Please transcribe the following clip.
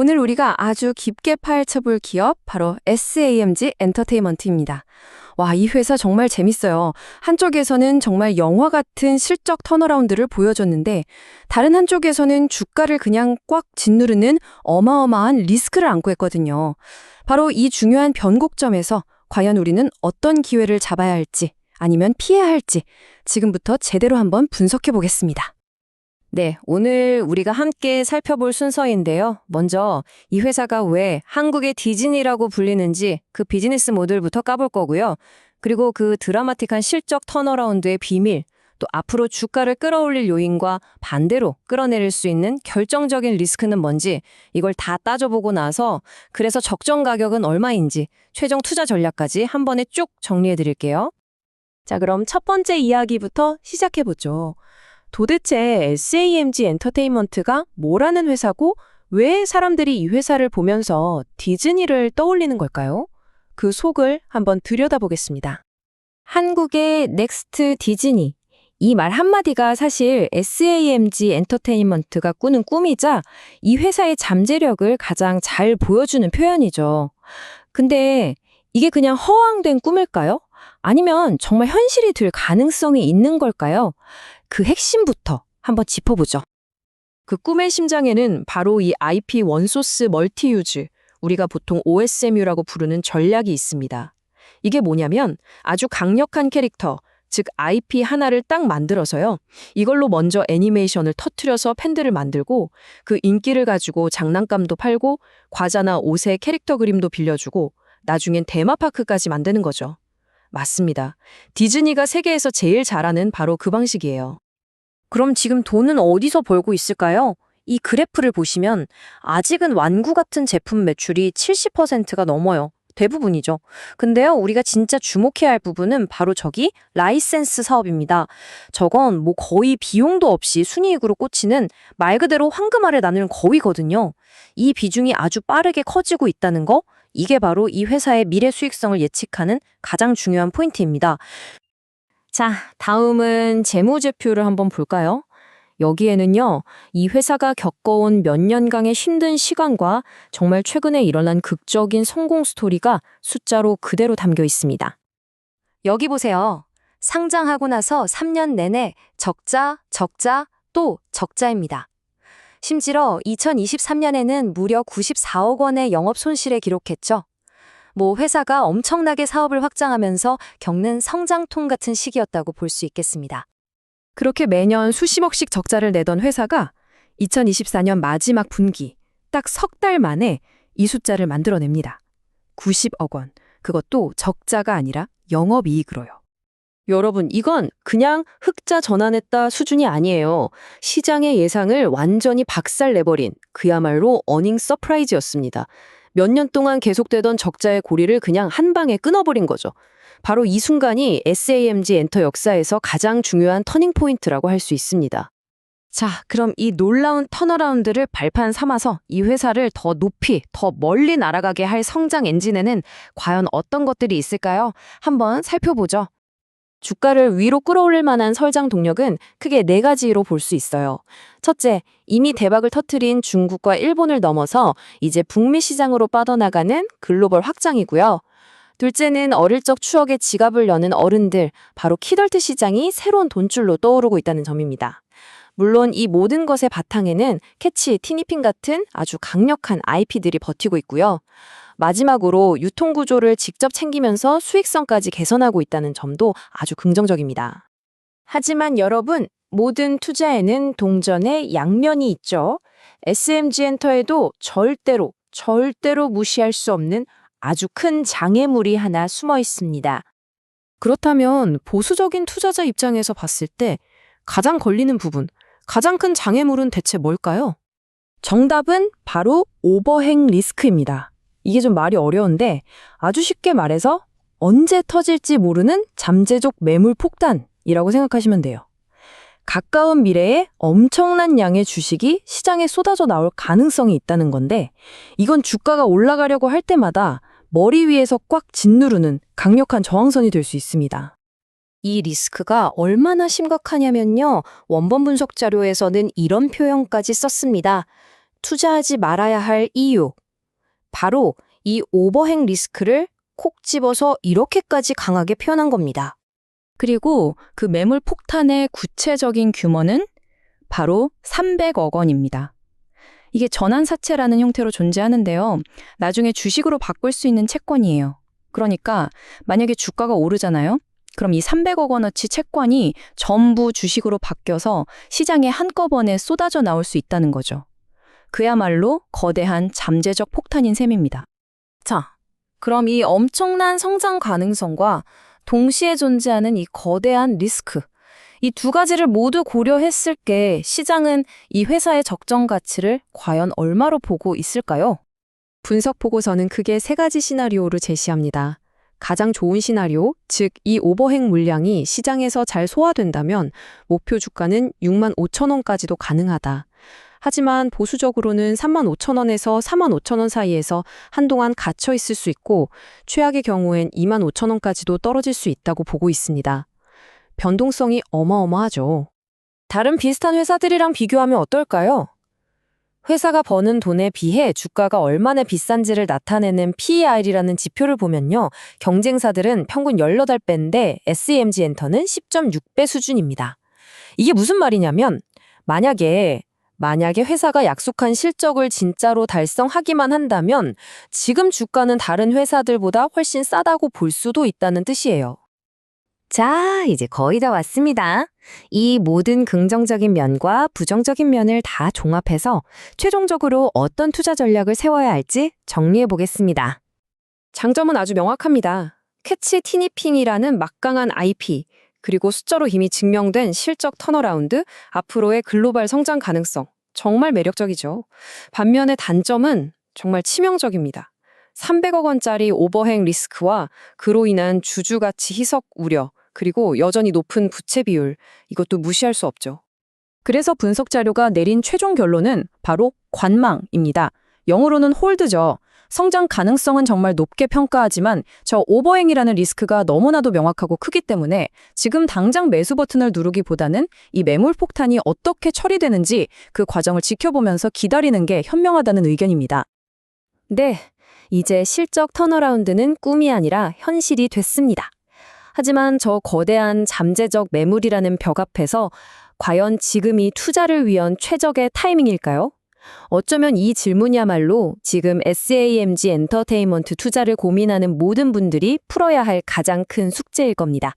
오늘 우리가 아주 깊게 파헤쳐볼 기업, 바로 SAMG 엔터테인먼트입니다. 와, 이 회사 정말 재밌어요. 한쪽에서는 정말 영화 같은 실적 턴어라운드를 보여줬는데, 다른 한쪽에서는 주가를 그냥 꽉 짓누르는 어마어마한 리스크를 안고 했거든요. 바로 이 중요한 변곡점에서 과연 우리는 어떤 기회를 잡아야 할지, 아니면 피해야 할지, 지금부터 제대로 한번 분석해 보겠습니다. 네, 오늘 우리가 함께 살펴볼 순서인데요. 먼저 이 회사가 왜 한국의 디즈니라고 불리는지 그 비즈니스 모델부터 까볼 거고요. 그리고 그 드라마틱한 실적 턴어라운드의 비밀, 또 앞으로 주가를 끌어올릴 요인과 반대로 끌어내릴 수 있는 결정적인 리스크는 뭔지 이걸 다 따져보고 나서 그래서 적정 가격은 얼마인지 최종 투자 전략까지 한 번에 쭉 정리해 드릴게요. 자, 그럼 첫 번째 이야기부터 시작해 보죠. 도대체 SAMG 엔터테인먼트가 뭐라는 회사고 왜 사람들이 이 회사를 보면서 디즈니를 떠올리는 걸까요? 그 속을 한번 들여다보겠습니다. 한국의 넥스트 디즈니. 이 말 한마디가 사실 SAMG 엔터테인먼트가 꾸는 꿈이자 이 회사의 잠재력을 가장 잘 보여주는 표현이죠. 근데 이게 그냥 허황된 꿈일까요? 아니면 정말 현실이 될 가능성이 있는 걸까요? 그 핵심부터 한번 짚어보죠. 그 꿈의 심장에는 바로 이 IP 원소스 멀티유즈, 우리가 보통 OSMU라고 부르는 전략이 있습니다. 이게 뭐냐면 아주 강력한 캐릭터, 즉 IP 하나를 딱 만들어서요. 이걸로 먼저 애니메이션을 터트려서 팬들을 만들고 그 인기를 가지고 장난감도 팔고 과자나 옷에 캐릭터 그림도 빌려주고 나중엔 테마파크까지 만드는 거죠. 맞습니다. 디즈니가 세계에서 제일 잘하는 바로 그 방식이에요. 그럼 지금 돈은 어디서 벌고 있을까요? 이 그래프를 보시면 아직은 완구 같은 제품 매출이 70%가 넘어요. 대부분이죠. 근데요, 우리가 진짜 주목해야 할 부분은 바로 저기 라이센스 사업입니다. 저건 뭐 거의 비용도 없이 순이익으로 꽂히는 말 그대로 황금알을 나누는 거위거든요. 이 비중이 아주 빠르게 커지고 있다는 거, 이게 바로 이 회사의 미래 수익성을 예측하는 가장 중요한 포인트입니다. 자, 다음은 재무제표를 한번 볼까요? 여기에는요, 이 회사가 겪어온 몇 년간의 힘든 시간과 정말 최근에 일어난 극적인 성공 스토리가 숫자로 그대로 담겨 있습니다. 여기 보세요. 상장하고 나서 3년 내내 적자, 적자, 또 적자입니다. 심지어 2023년에는 무려 94억 원의 영업 손실을 기록했죠. 뭐 회사가 엄청나게 사업을 확장하면서 겪는 성장통 같은 시기였다고 볼 수 있겠습니다. 그렇게 매년 수십억씩 적자를 내던 회사가 2024년 마지막 분기 딱 석 달 만에 이 숫자를 만들어냅니다. 90억 원. 그것도 적자가 아니라 영업이익으로요. 여러분, 이건 그냥 흑자 전환했다 수준이 아니에요. 시장의 예상을 완전히 박살내버린 그야말로 어닝 서프라이즈였습니다. 몇 년 동안 계속되던 적자의 고리를 그냥 한 방에 끊어버린 거죠. 바로 이 순간이 SAMG 엔터 역사에서 가장 중요한 터닝포인트라고 할 수 있습니다. 자, 그럼 이 놀라운 턴어라운드를 발판 삼아서 이 회사를 더 높이, 더 멀리 날아가게 할 성장 엔진에는 과연 어떤 것들이 있을까요? 한번 살펴보죠. 주가를 위로 끌어올릴 만한 설장 동력은 크게 4가지로 볼 수 있어요. 첫째, 이미 대박을 터뜨린 중국과 일본을 넘어서 이제 북미 시장으로 뻗어나가는 글로벌 확장이고요. 둘째는 어릴 적 추억의 지갑을 여는 어른들, 바로 키덜트 시장이 새로운 돈줄로 떠오르고 있다는 점입니다. 물론 이 모든 것의 바탕에는 캐치, 티니핑 같은 아주 강력한 IP들이 버티고 있고요. 마지막으로 유통구조를 직접 챙기면서 수익성까지 개선하고 있다는 점도 아주 긍정적입니다. 하지만 여러분, 모든 투자에는 동전의 양면이 있죠. SMG 엔터에도 절대로 무시할 수 없는 아주 큰 장애물이 하나 숨어 있습니다. 그렇다면 보수적인 투자자 입장에서 봤을 때 가장 걸리는 부분, 가장 큰 장애물은 대체 뭘까요? 정답은 바로 오버행 리스크입니다. 이게 좀 말이 어려운데 아주 쉽게 말해서 언제 터질지 모르는 잠재적 매물 폭탄이라고 생각하시면 돼요. 가까운 미래에 엄청난 양의 주식이 시장에 쏟아져 나올 가능성이 있다는 건데 이건 주가가 올라가려고 할 때마다 머리 위에서 꽉 짓누르는 강력한 저항선이 될 수 있습니다. 이 리스크가 얼마나 심각하냐면요. 원본 분석 자료에서는 이런 표현까지 썼습니다. 투자하지 말아야 할 이유. 바로 이 오버행 리스크를 콕 집어서 이렇게까지 강하게 표현한 겁니다. 그리고 그 매물 폭탄의 구체적인 규모는 바로 300억 원입니다. 이게 전환사채라는 형태로 존재하는데요. 나중에 주식으로 바꿀 수 있는 채권이에요. 그러니까 만약에 주가가 오르잖아요. 그럼 이 300억 원어치 채권이 전부 주식으로 바뀌어서 시장에 한꺼번에 쏟아져 나올 수 있다는 거죠. 그야말로 거대한 잠재적 폭탄인 셈입니다. 자, 그럼 이 엄청난 성장 가능성과 동시에 존재하는 이 거대한 리스크, 이 두 가지를 모두 고려했을 때 시장은 이 회사의 적정 가치를 과연 얼마로 보고 있을까요? 분석 보고서는 크게 세 가지 시나리오를 제시합니다. 가장 좋은 시나리오, 즉 이 오버행 물량이 시장에서 잘 소화된다면 목표 주가는 6만 5천 원까지도 가능하다. 하지만 보수적으로는 3만 5천 원에서 4만 5천 원 사이에서 한동안 갇혀 있을 수 있고 최악의 경우엔 2만 5천 원까지도 떨어질 수 있다고 보고 있습니다. 변동성이 어마어마하죠. 다른 비슷한 회사들이랑 비교하면 어떨까요? 회사가 버는 돈에 비해 주가가 얼마나 비싼지를 나타내는 PER이라는 지표를 보면요. 경쟁사들은 평균 18배인데 SEMG 엔터는 10.6배 수준입니다. 이게 무슨 말이냐면 만약에 회사가 약속한 실적을 진짜로 달성하기만 한다면 지금 주가는 다른 회사들보다 훨씬 싸다고 볼 수도 있다는 뜻이에요. 자, 이제 거의 다 왔습니다. 이 모든 긍정적인 면과 부정적인 면을 다 종합해서 최종적으로 어떤 투자 전략을 세워야 할지 정리해 보겠습니다. 장점은 아주 명확합니다. 캐치 티니핑이라는 막강한 IP, 그리고 숫자로 이미 증명된 실적 턴어라운드, 앞으로의 글로벌 성장 가능성, 정말 매력적이죠. 반면에 단점은 정말 치명적입니다. 300억 원짜리 오버행 리스크와 그로 인한 주주가치 희석 우려, 그리고 여전히 높은 부채 비율, 이것도 무시할 수 없죠. 그래서 분석 자료가 내린 최종 결론은 바로 관망입니다. 영어로는 홀드죠. 성장 가능성은 정말 높게 평가하지만 저 오버행이라는 리스크가 너무나도 명확하고 크기 때문에 지금 당장 매수 버튼을 누르기보다는 이 매물 폭탄이 어떻게 처리되는지 그 과정을 지켜보면서 기다리는 게 현명하다는 의견입니다. 네, 이제 실적 턴어라운드는 꿈이 아니라 현실이 됐습니다. 하지만 저 거대한 잠재적 매물이라는 벽 앞에서 과연 지금이 투자를 위한 최적의 타이밍일까요? 어쩌면 이 질문이야말로 지금 SAMG 엔터테인먼트 투자를 고민하는 모든 분들이 풀어야 할 가장 큰 숙제일 겁니다.